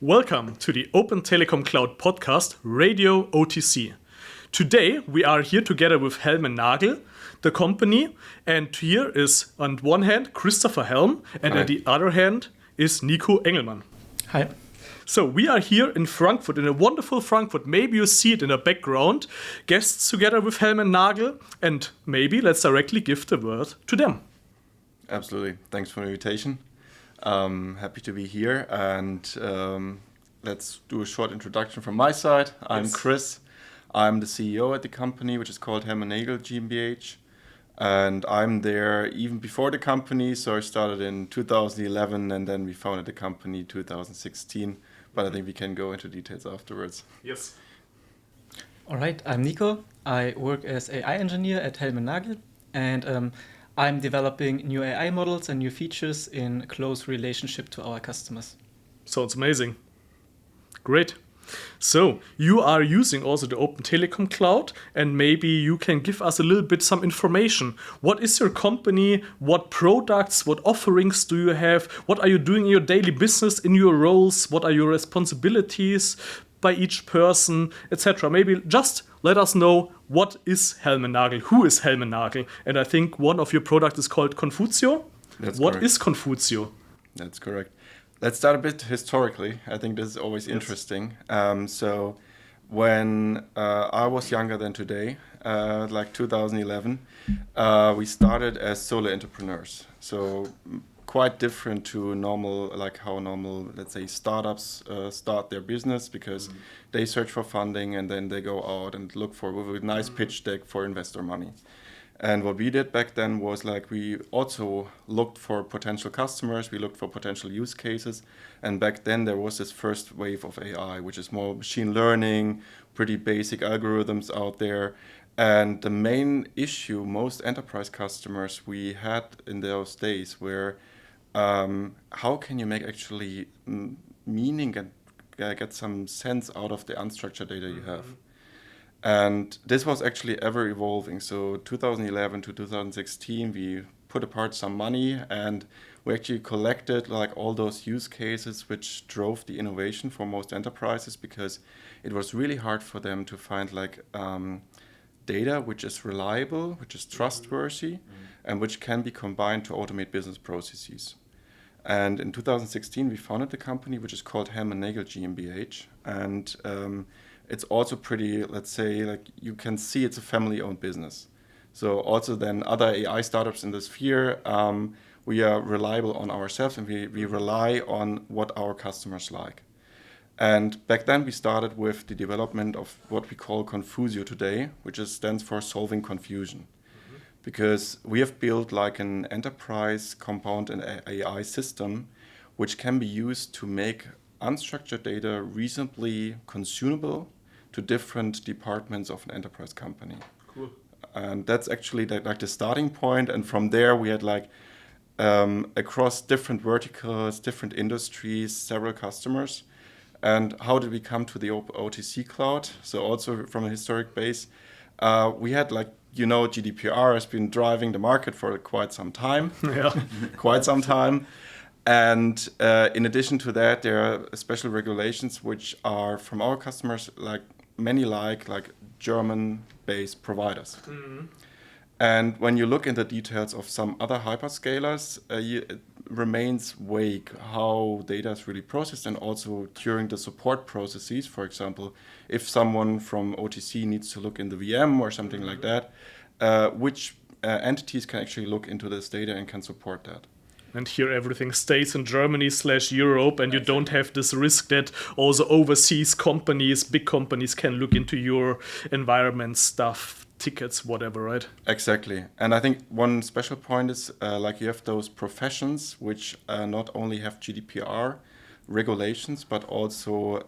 Welcome to the Open Telekom Cloud podcast, Radio OTC. Today we are here together with Helm Nagel, the company, and here is on one hand Christopher Helm, and Hi. on the other hand is Nico Engelmann. Hi. So we are here in Frankfurt, in a wonderful Frankfurt. Maybe you see it in the background. Guests together with Helm Nagel, and maybe let's directly give the word to them. Absolutely. Thanks for the invitation. Happy to be here, and let's do a short introduction from my side. I'm Yes. Chris. I'm the CEO at the company, which is called Helm Nagel GmbH, and I'm there even before the company. So I started in 2011, and then we founded the company in 2016. But I think we can go into details afterwards. Yes. All right, I'm Nico. I work as AI engineer at Helm Nagel, and I'm developing new AI models and new features in close relationship to our customers. Sounds amazing. Great. So you are using also the Open Telekom Cloud, and maybe you can give us a little bit some information. What is your company? What products, what offerings do you have? What are you doing in your daily business, in your roles? What are your responsibilities by each person, etc.? Maybe just let us know what is Helm Nagel, who is Helm Nagel, and I think one of your products is called Confutio. That's What correct. is Confutio? That's correct. Let's start a bit historically. I think this is always Yes. interesting. So when I was younger than today, like 2011, we started as solo entrepreneurs. So quite different to normal, like how normal, let's say, startups start their business, because they search for funding and then they go out and look for with a nice pitch deck for investor money. And what we did back then was like we also looked for potential customers, we looked for potential use cases. And back then there was this first wave of AI, which is more machine learning, pretty basic algorithms out there. And the main issue most enterprise customers we had in those days were how can you make actually meaning and get some sense out of the unstructured data you have? And this was actually ever evolving. So 2011 to 2016, we put apart some money and we actually collected like all those use cases which drove the innovation for most enterprises, because it was really hard for them to find like data which is reliable, which is trustworthy, and which can be combined to automate business processes. And in 2016, we founded the company, which is called Helm Nagel GmbH. And it's also pretty, let's say, like you can see it's a family-owned business. So also then other AI startups in the sphere, we are reliable on ourselves, and we rely on what our customers like. And back then we started with the development of what we call Confutio today, which stands for solving confusion. Because we have built like an enterprise compound and AI system which can be used to make unstructured data reasonably consumable to different departments of an enterprise company. Cool. And that's actually like the starting point. And from there we had like across different verticals, different industries, several customers. And how did we come to the OTC cloud? So also from a historic base, we had like, GDPR has been driving the market for quite some time. Yeah. Quite some time. And in addition to that, there are special regulations which are from our customers, like many like German-based providers. And when you look in the details of some other hyperscalers, it remains vague how data is really processed, and also during the support processes. For example, if someone from OTC needs to look in the VM or something like that, which entities can actually look into this data and can support that. And here everything stays in Germany/Europe, and you don't have this risk that also overseas companies, big companies, can look into your environment stuff, tickets, whatever, right? Exactly. And I think one special point is like you have those professions which not only have GDPR regulations, but also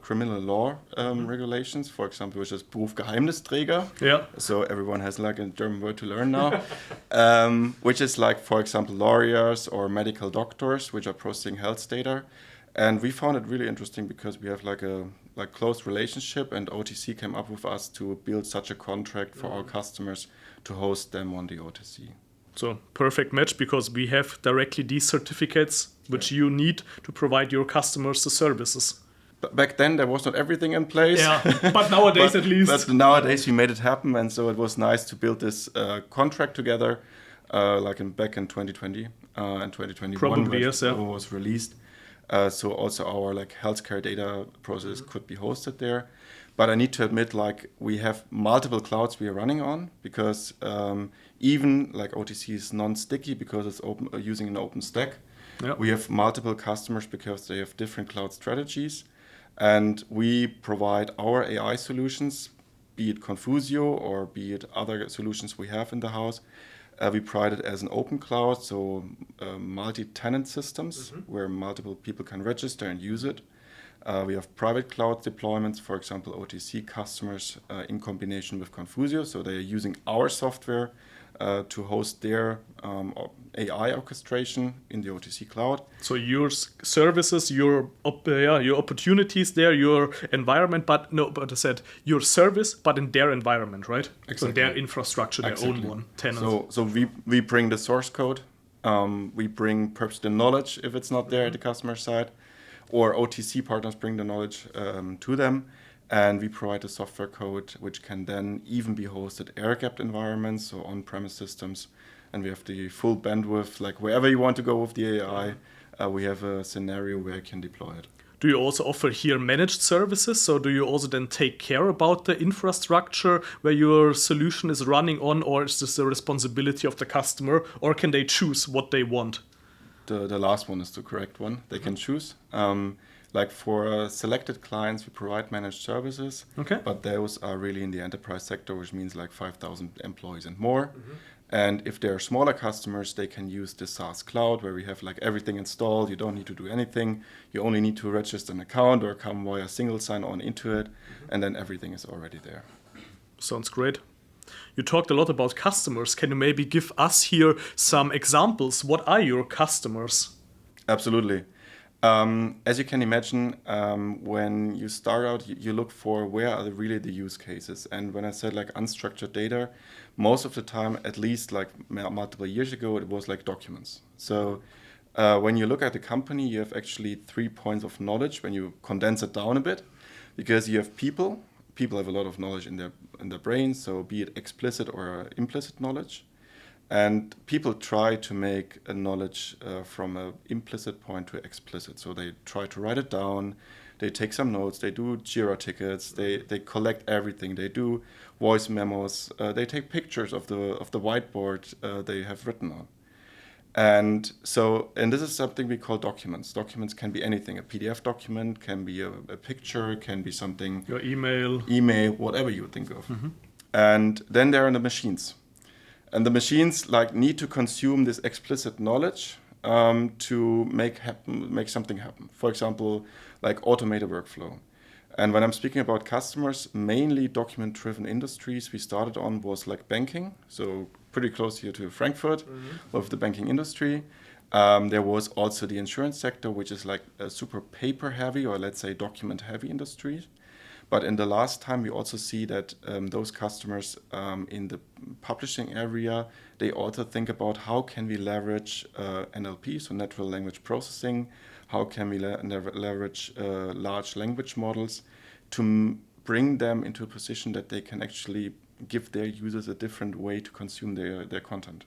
criminal law regulations, for example, which is Berufsgeheimnisträger. Yeah. So everyone has like a German word to learn now, which is like, for example, lawyers or medical doctors, which are processing health data. And we found it really interesting because we have like a close relationship, and OTC came up with us to build such a contract for our customers to host them on the OTC. So perfect match, because we have directly these certificates which you need to provide your customers the services. Back then there was not everything in place. Yeah, but nowadays at least. But nowadays we made it happen, and so it was nice to build this contract together, back in 2020 and 2021. Probably, yes, yeah. Was released. So also our healthcare data process could be hosted there. But I need to admit, we have multiple clouds we are running on, because even OTC is non-sticky because it's using an open stack. Yeah. We have multiple customers because they have different cloud strategies. And we provide our AI solutions, be it Confusio or be it other solutions we have in the house. We provide it as an open cloud, so multi-tenant systems where multiple people can register and use it. We have private cloud deployments, for example, OTC customers in combination with Confusio. So they are using our software to host their AI orchestration in the OTC cloud. So your services, your opportunities there, your environment, but I said your service, but in their environment, right? Exactly. So their infrastructure, their own one, tenant. So we bring the source code, we bring perhaps the knowledge if it's not there at the customer side, or OTC partners bring the knowledge to them. And we provide the software code, which can then even be hosted air-gapped environments, so on-premise systems. And we have the full bandwidth, wherever you want to go with the AI, we have a scenario where you can deploy it. Do you also offer here managed services? So do you also then take care about the infrastructure where your solution is running on, or is this the responsibility of the customer, or can they choose what they want? The last one is the correct one. They can choose. For selected clients, we provide managed services, but those are really in the enterprise sector, which means 5,000 employees and more. And if they're smaller customers, they can use the SaaS cloud, where we have everything installed. You don't need to do anything. You only need to register an account or come via single sign-on into it, and then everything is already there. Sounds great. You talked a lot about customers. Can you maybe give us here some examples? What are your customers? Absolutely. As you can imagine, when you start out, you look for where are really the use cases. And when I said unstructured data, most of the time, at least multiple years ago, it was documents. So when you look at the company, you have actually 3 points of knowledge when you condense it down a bit, because you have people. People have a lot of knowledge in their brains, so be it explicit or implicit knowledge. And people try to make a knowledge from an implicit point to explicit. So they try to write it down, they take some notes, they do Jira tickets, they collect everything, they do voice memos, they take pictures of the whiteboard they have written on. And this is something we call documents. Documents can be anything. A PDF document can be a picture, can be something. Your email, whatever you think of. And then there are the machines. And the machines need to consume this explicit knowledge to make something happen. For example, automate a workflow. And when I'm speaking about customers, mainly document-driven industries we started on was banking, so pretty close here to Frankfurt with the banking industry. There was also the insurance sector, which is a super paper-heavy, or let's say document-heavy industry. But in the last time, we also see that those customers in the publishing area, they also think about how can we leverage NLP, so natural language processing, how can we leverage large language models to bring them into a position that they can actually give their users a different way to consume their content.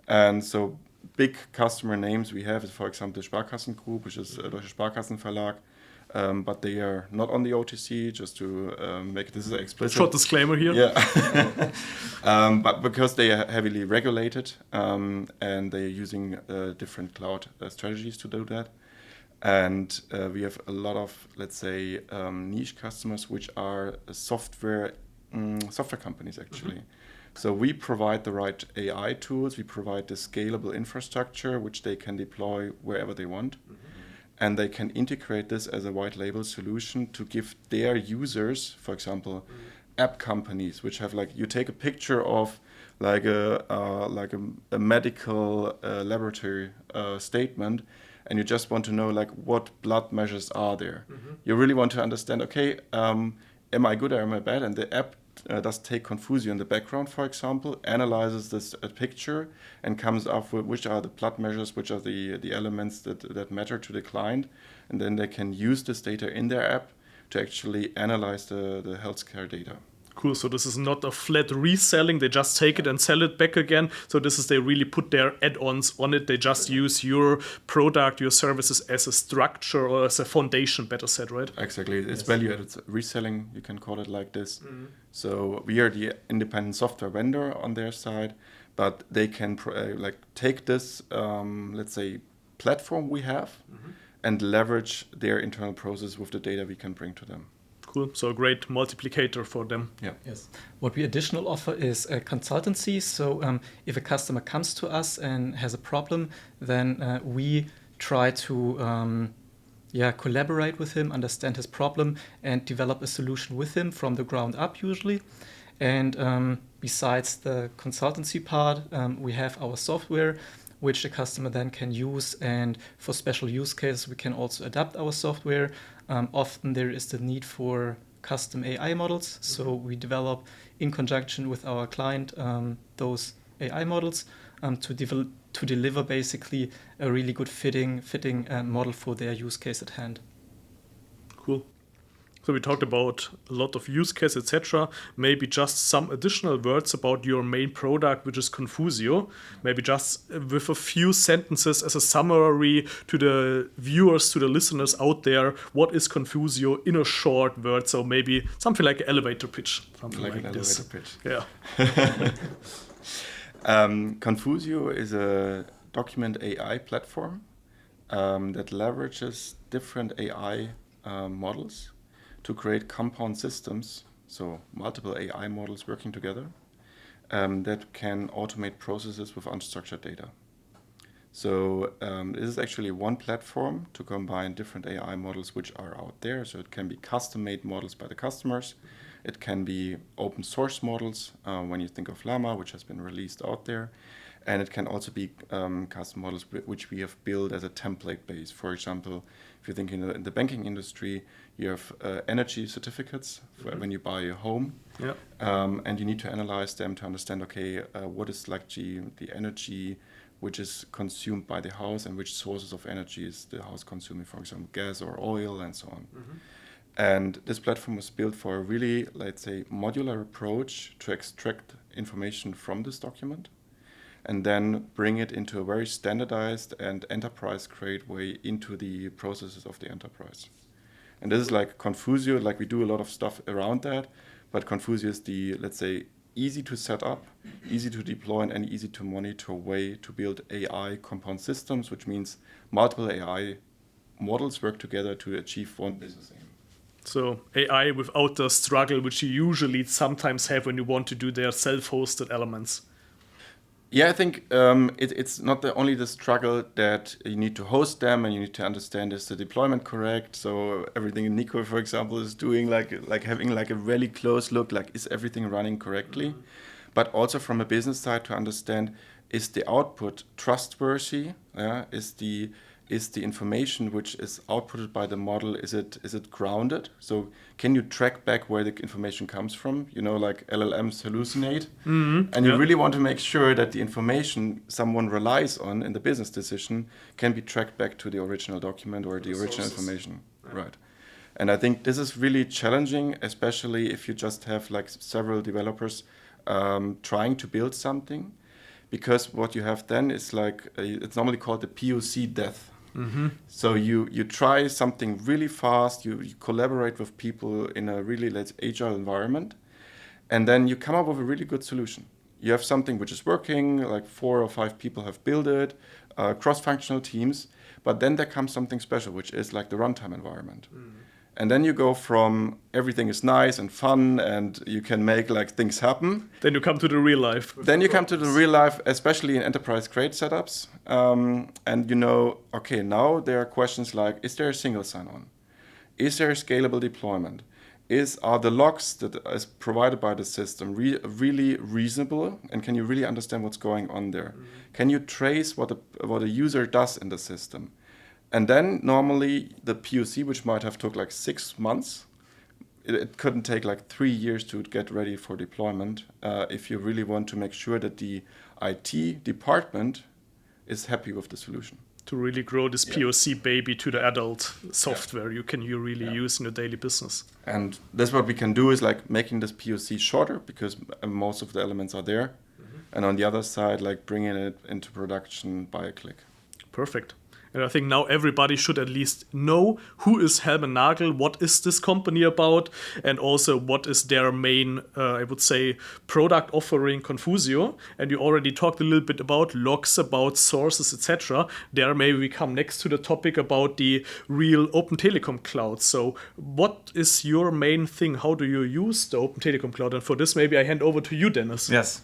And so big customer names we have is, for example, the Sparkassen Group, which is Deutsche Sparkassenverlag. But they are not on the OTC, just to make this explicit. Short disclaimer here. Yeah. But because they are heavily regulated and they are using different cloud strategies to do that. And we have a lot of, let's say, niche customers, which are software companies, actually. So we provide the right AI tools. We provide the scalable infrastructure, which they can deploy wherever they want. And they can integrate this as a white label solution to give their users, for example, app companies, which have you take a picture of a medical laboratory statement, and you just want to know what blood measures are there. You really want to understand, okay, am I good or am I bad? And the app does take Confusio in the background, for example, analyzes this picture and comes up with which are the plot measures, which are the elements that matter to the client. And then they can use this data in their app to actually analyze the healthcare data. Cool. So this is not a flat reselling. They just take it and sell it back again. So this is they really put their add-ons on it. They just use your product, your services as a structure or as a foundation, better said, right? Exactly. It's value-added reselling, you can call it like this. So we are the independent software vendor on their side, but they can take this, let's say, platform we have and leverage their internal process with the data we can bring to them. Cool. So a great multiplicator for them. Yeah. Yes. What we additional offer is a consultancy. So if a customer comes to us and has a problem, then we try to collaborate with him, understand his problem, and develop a solution with him from the ground up usually. And besides the consultancy part, we have our software, which the customer then can use. And for special use cases, we can also adapt our software. Often there is the need for custom AI models. So we develop in conjunction with our client those AI models to deliver basically a really good fitting model for their use case at hand. Cool. So we talked about a lot of use cases, etc. Maybe just some additional words about your main product, which is Confusio. Maybe just with a few sentences as a summary to the viewers, to the listeners out there. What is Confusio in a short word? So maybe something like an elevator pitch. Something like an this. Elevator pitch. Yeah. Confusio is a document AI platform that leverages different AI models to create compound systems, so multiple AI models working together, that can automate processes with unstructured data. So this is actually one platform to combine different AI models which are out there. So it can be custom-made models by the customers. It can be open source models, when you think of Llama, which has been released out there. And it can also be custom models which we have built as a template base. For example, if you think in the banking industry, you have energy certificates when you buy a home. Yeah. And you need to analyze them to understand, what is like the energy which is consumed by the house and which sources of energy is the house consuming, for example, gas or oil and so on. And this platform was built for a really, let's say, modular approach to extract information from this document and then bring it into a very standardized and enterprise-grade way into the processes of the enterprise. And this is like Confusio, like we do a lot of stuff around that, but Confusio is the, let's say, easy to set up, easy to deploy, and easy to monitor way to build AI compound systems, which means multiple AI models work together to achieve one business aim. So AI without the struggle which you usually sometimes have when you want to do their self-hosted elements. Yeah, I think it's not only the struggle that you need to host them and you need to understand is the deployment correct. So everything Nico, for example, is doing like having like a really close look, like is everything running correctly? But also from a business side to understand, is the output trustworthy? Is the information which is outputted by the model, is it grounded? So can you track back where the information comes from? You know, like LLMs hallucinate. And you really want to make sure that the information someone relies on in the business decision can be tracked back to the original document or the original information. Right. And I think this is really challenging, especially if you just have like several developers trying to build something. Because what you have then is like, it's normally called the POC death. So you try something really fast, you collaborate with people in a really agile environment, and then you come up with a really good solution. You have something which is working, like 4 or 5 people have built it, cross-functional teams, but then there comes something special, which is like the runtime environment. And then you go from everything is nice and fun and you can make like things happen. Then you come to the real life. Then you come to the real life, especially in enterprise-grade setups. And you know, okay, now there are questions like, is there a single sign-on? Is there a scalable deployment? Are the logs that is provided by the system really reasonable? And can you really understand what's going on there? Can you trace what a user does in the system? And then normally the POC, which might have took like 6 months, it couldn't take like 3 years to get ready for deployment if you really want to make sure that the IT department is happy with the solution. To really grow this POC baby to the adult software you really Yeah. use in your daily business. And that's what we can do is like making this POC shorter because most of the elements are there. And on the other side, like bringing it into production by a click. Perfect. And I think now everybody should at least know who is Helm Nagel, what is this company about, and also what is their main, I would say, product offering, Confusio. And you already talked a little bit about logs, about sources, etc. There maybe we come next to the topic about the real Open Telekom Cloud. So what is your main thing? How do you use the Open Telekom Cloud? And for this, maybe I hand over to you, Dennis. Yes.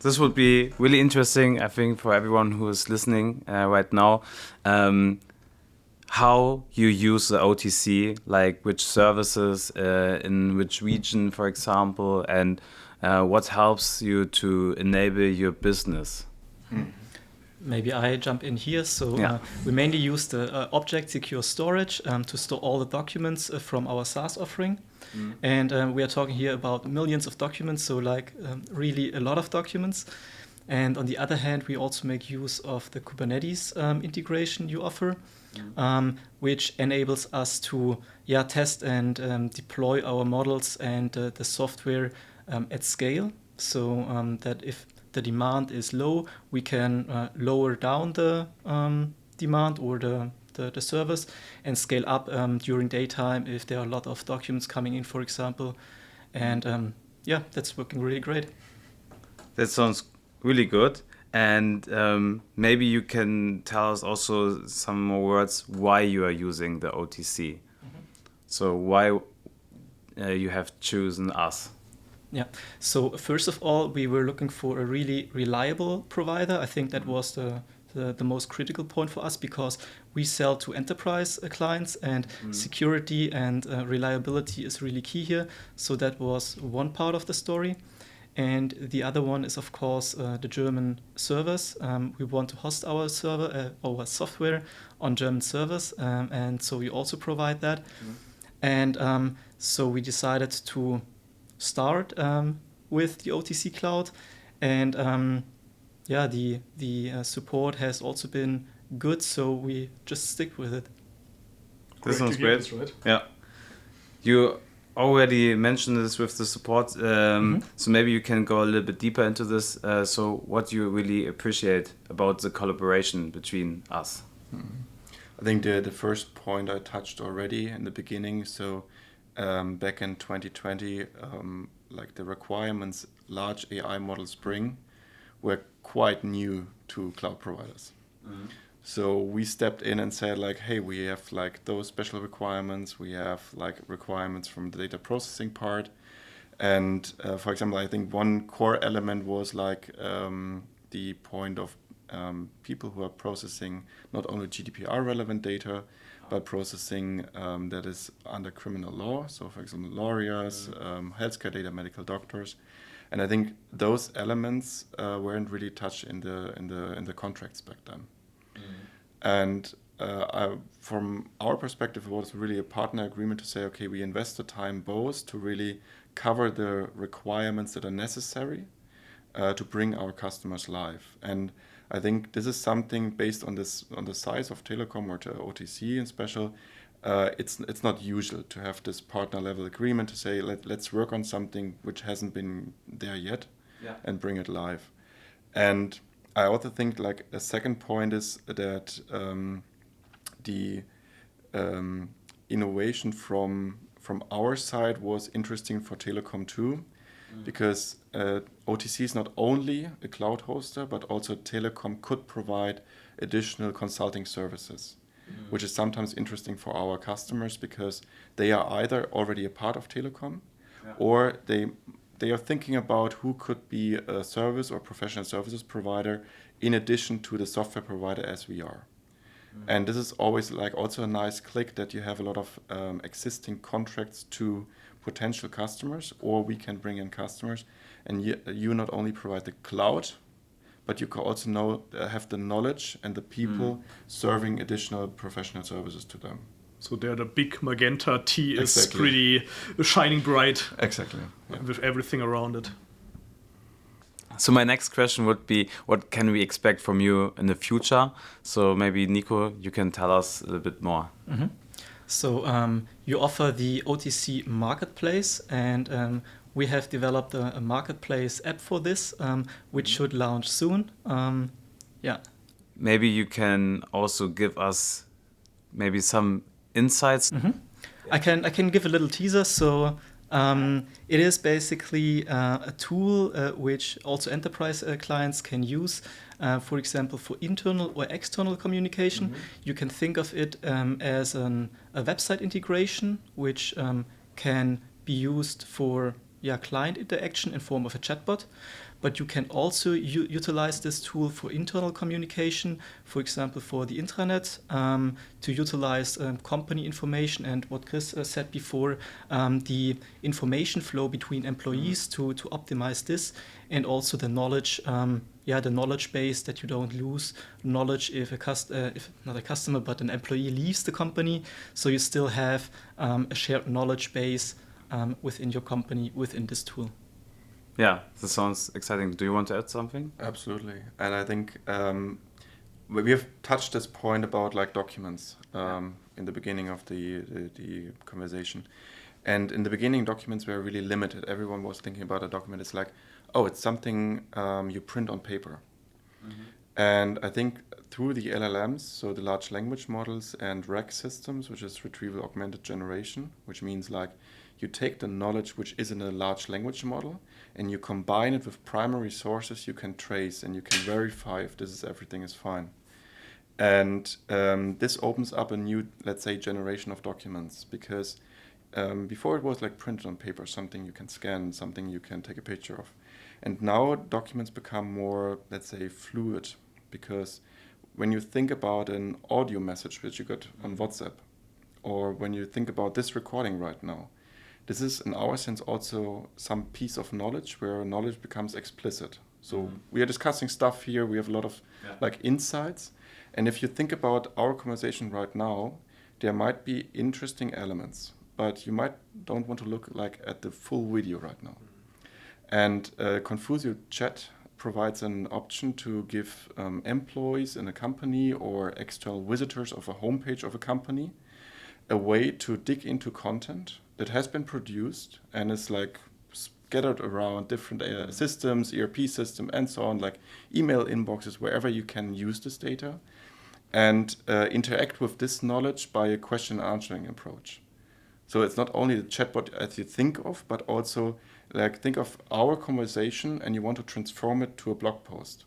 This would be really interesting, I think, for everyone who is listening right now. How you use the OTC, like which services, in which region, for example, and what helps you to enable your business. Maybe I jump in here. So Yeah. we mainly use the object secure storage to store all the documents from our SaaS offering. And we are talking here about millions of documents, so like really a lot of documents. And on the other hand, we also make use of the Kubernetes integration you offer, which enables us to test and deploy our models and the software at scale. So that if the demand is low, we can lower down the demand or the service and scale up during daytime if there are a lot of documents coming in, for example. And that's working really great. That sounds really good. And maybe you can tell us also some more words why you are using the OTC. So why you have chosen us. Yeah. So first of all, we were looking for a really reliable provider. I think that was the most critical point for us because we sell to enterprise clients and security and reliability is really key here. So that was one part of the story. And the other one is, of course, the German servers. We want to host our server, our software on German servers. And so we also provide that. And so we decided to start with the OTC cloud. And the support has also been good, so we just stick with it. This sounds to hear great. this, right? Yeah. You already mentioned this with the support, so maybe you can go a little bit deeper into this. So what you really appreciate about the collaboration between us? I think the first point I touched already in the beginning. So back in 2020, like the requirements large AI models bring were quite new to cloud providers. So we stepped in and said like, hey, we have like those special requirements. We have like requirements from the data processing part. And for example, I think one core element was like the point of people who are processing not only GDPR relevant data, but processing that is under criminal law. So for example, lawyers, healthcare data, medical doctors. And I think those elements weren't really touched in the contracts back then. And from our perspective, it was really a partner agreement to say, okay, we invest the time both to really cover the requirements that are necessary to bring our customers live. And I think this is something based on the size of Telekom or to OTC in special. It's not usual to have this partner level agreement to say let's work on something which hasn't been there yet and bring it live. And I also think like a second point is that the innovation from our side was interesting for Telekom too, because OTC is not only a cloud hoster, but also Telekom could provide additional consulting services, which is sometimes interesting for our customers because they are either already a part of Telekom or they are thinking about who could be a service or professional services provider in addition to the software provider as we are. And this is always like also a nice click that you have a lot of existing contracts to potential customers, or we can bring in customers, and you not only provide the cloud, but you can also have the knowledge and the people serving additional professional services to them. So there the big magenta T is Exactly. pretty shining bright Exactly. Yeah. with everything around it. So my next question would be, what can we expect from you in the future? So maybe Nico, you can tell us a little bit more. So you offer the OTC marketplace, and we have developed a marketplace app for this, which should launch soon. Yeah. Maybe you can also give us maybe some insights. I can give a little teaser. So it is basically a tool which also enterprise clients can use. For example, for internal or external communication, you can think of it as a website integration, which can be used for client interaction in form of a chatbot. But you can also utilize this tool for internal communication, for example, for the intranet, to utilize company information and what Chris said before, the information flow between employees to optimize this, and also the knowledge, the knowledge base, that you don't lose knowledge if if not a customer but an employee leaves the company, so you still have a shared knowledge base within your company within this tool. Yeah, that sounds exciting. Do you want to add something? Absolutely. And I think we have touched this point about like documents in the beginning of the conversation. And in the beginning, documents were really limited. Everyone was thinking about a document. It's like, oh, it's something you print on paper. And I think through the LLMs, so the large language models and RAG systems, which is retrieval augmented generation, which means like you take the knowledge which is in a large language model and you combine it with primary sources you can trace and you can verify if everything is fine. And this opens up a new, let's say, generation of documents, because before it was like printed on paper, something you can scan, something you can take a picture of. And now documents become more, let's say, fluid, because when you think about an audio message which you got on WhatsApp, or when you think about this recording right now, this is, in our sense, also some piece of knowledge where knowledge becomes explicit. So we are discussing stuff here, we have a lot of like insights. And if you think about our conversation right now, there might be interesting elements, but you don't want to look like at the full video right now. And Confusio Chat provides an option to give employees in a company or external visitors of a homepage of a company a way to dig into content that has been produced and is like scattered around different systems, ERP system, and so on, like email inboxes, wherever you can use this data, and interact with this knowledge by a question answering approach. So it's not only the chatbot as you think of, but also like think of our conversation and you want to transform it to a blog post.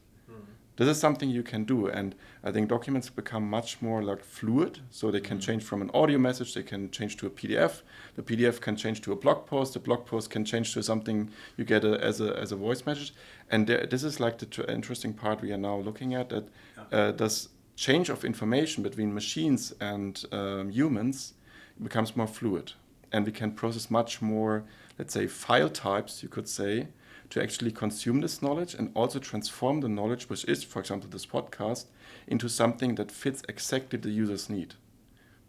This is something you can do, and I think documents become much more like fluid, so they can change from an audio message, they can change to a PDF, the PDF can change to a blog post, the blog post can change to something you get as a voice message, and this is like the interesting part we are now looking at, that this change of information between machines and humans becomes more fluid, and we can process much more, let's say, file types, you could say, to actually consume this knowledge and also transform the knowledge, which is, for example, this podcast, into something that fits exactly the user's need.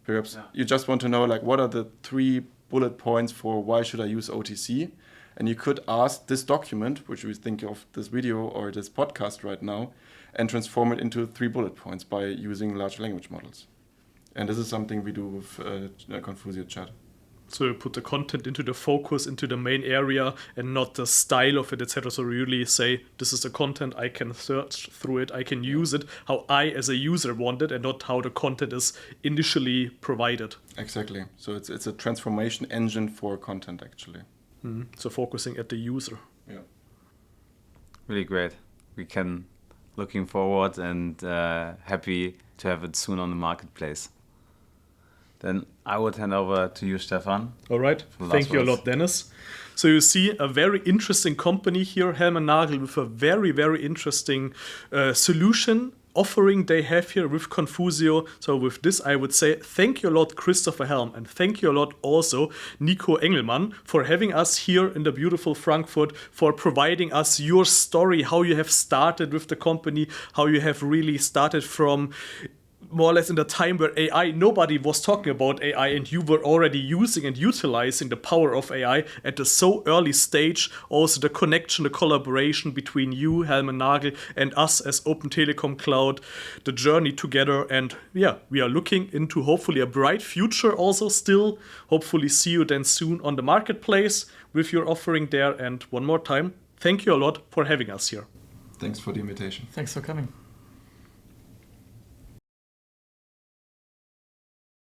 Perhaps you just want to know, like, what are the 3 bullet points for why should I use OTC? And you could ask this document, which we think of this video or this podcast right now, and transform it into 3 bullet points by using large language models. And this is something we do with Confusio Chat. So you put the content into the focus, into the main area, and not the style of it, etc. So you really say, this is the content, I can search through it, I can use it how I as a user want it, and not how the content is initially provided. Exactly. So it's a transformation engine for content, actually. So focusing at the user. Yeah. Really great. We can looking forward and happy to have it soon on the marketplace. Then I would hand over to you, Stefan. All right. Thank you a lot, Dennis. So you see a very interesting company here, Helm Nagel, with a very, very interesting solution offering they have here with Confusio. So with this, I would say thank you a lot, Christopher Helm, and thank you a lot also, Nico Engelmann, for having us here in the beautiful Frankfurt, for providing us your story, how you have started with the company, how you have really started from more or less in the time where AI, nobody was talking about AI, and you were already using and utilizing the power of AI at a so early stage. Also the connection, the collaboration between you, Helm Nagel, and us as Open Telekom Cloud, the journey together. And yeah, we are looking into hopefully a bright future also still. Hopefully see you then soon on the marketplace with your offering there. And one more time, thank you a lot for having us here. Thanks for the invitation. Thanks for coming.